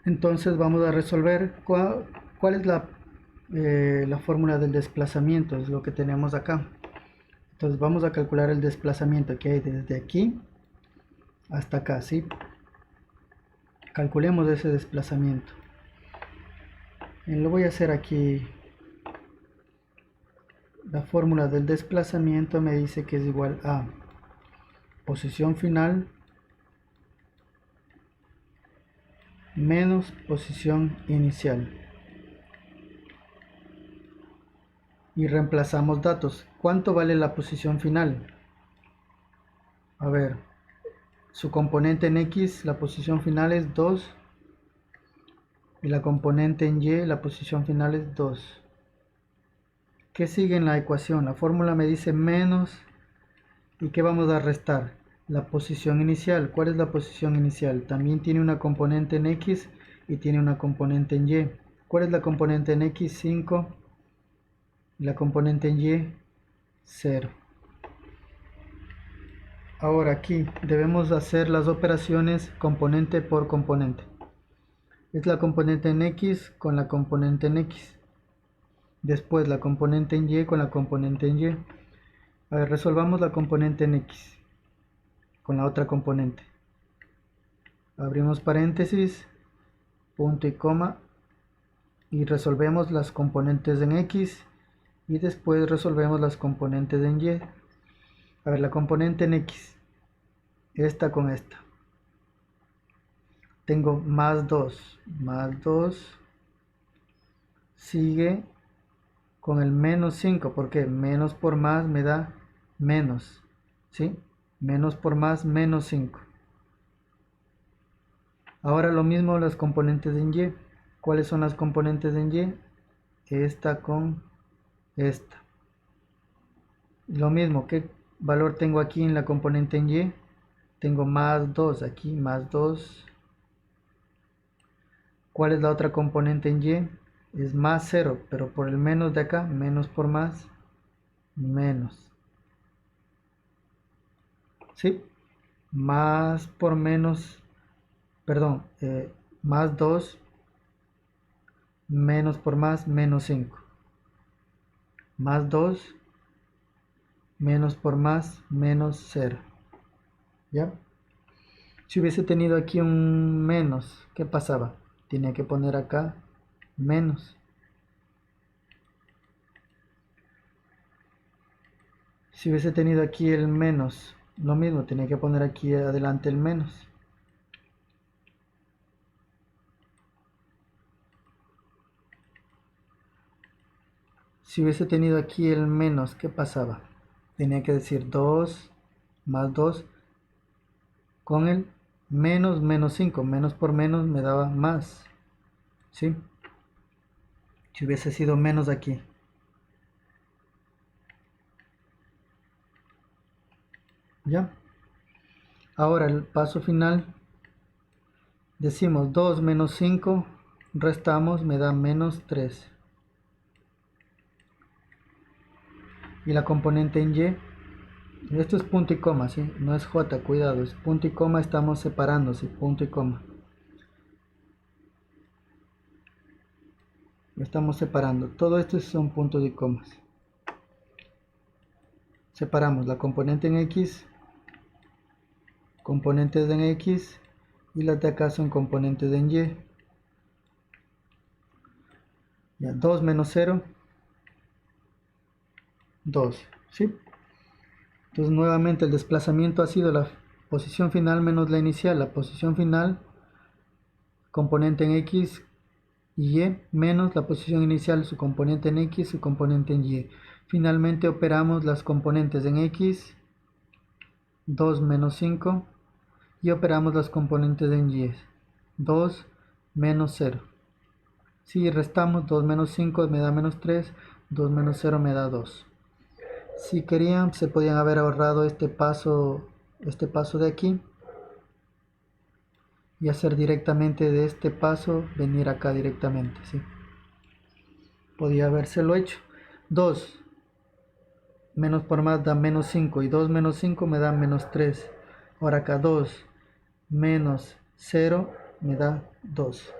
Entonces vamos a resolver cuál es la fórmula del desplazamiento, es lo que tenemos acá. Entonces vamos a calcular el desplazamiento que hay desde aquí hasta acá, ¿sí? Calculemos ese desplazamiento. Lo voy a hacer aquí. La fórmula del desplazamiento me dice que es igual a posición final menos posición inicial. Y reemplazamos datos. ¿Cuánto vale la posición final? A ver, su componente en X, la posición final es 2. Y la componente en Y, la posición final es 2. ¿Qué sigue en la ecuación? La fórmula me dice menos. ¿Y qué vamos a restar? La posición inicial. ¿Cuál es la posición inicial? También tiene una componente en X y tiene una componente en Y. ¿Cuál es la componente en X? 5. Y la componente en Y, 0. Ahora aquí debemos hacer las operaciones componente por componente. Es la componente en X con la componente en X. Después la componente en Y con la componente en Y. A ver, resolvamos la componente en X con la otra componente. Abrimos paréntesis, punto y coma, y resolvemos las componentes en X y después resolvemos las componentes en Y. A ver, la componente en X, esta con esta. Tengo más 2 sigue con el menos 5, porque menos por más me da menos, ¿sí? Menos por más, menos 5. Ahora lo mismo las componentes en Y. ¿Cuáles son las componentes en Y? Esta con esta. Lo mismo, ¿qué valor tengo aquí en la componente en Y? Tengo más 2 aquí, más 2. ¿Cuál es la otra componente en Y? Es más 0, pero por el menos de acá, menos por más, menos. ¿Sí? Más por menos, perdón, más 2, menos por más, menos 5. Más 2, menos por más, menos 0. ¿Ya? Si hubiese tenido aquí un menos, ¿qué pasaba? Tenía que poner acá menos. Si hubiese tenido aquí el menos, lo mismo, tenía que poner aquí adelante el menos. Si hubiese tenido aquí el menos, ¿qué pasaba? Tenía que decir 2 más 2 con el menos, menos 5. Menos por menos me daba más. ¿Sí? Si hubiese sido menos aquí. ¿Ya? Ahora el paso final. Decimos 2 menos 5. Restamos, me da menos 3. Y la componente en Y. Esto es punto y coma, ¿sí? No es J, cuidado. Es punto y coma, estamos separando, ¿sí? Punto y coma. Estamos separando. Todo esto son puntos y comas. Separamos la componente en X, componentes en X, y las de acá son componentes en Y. Ya, 2 menos 0, 2, ¿sí? Entonces nuevamente el desplazamiento ha sido la posición final menos la inicial. La posición final, componente en X y Y, menos la posición inicial, su componente en X, su componente en Y. Finalmente operamos las componentes en X, 2 menos 5, y operamos las componentes en Y, 2 menos 0. Si restamos 2 menos 5 me da menos 3, 2 menos 0 me da 2. Si querían, se podían haber ahorrado este paso de aquí y hacer directamente de este paso, venir acá directamente, ¿sí? Podía habérselo hecho. 2 menos por más da menos 5 y 2 menos 5 me da menos 3. Ahora acá 2 menos 0 me da 2.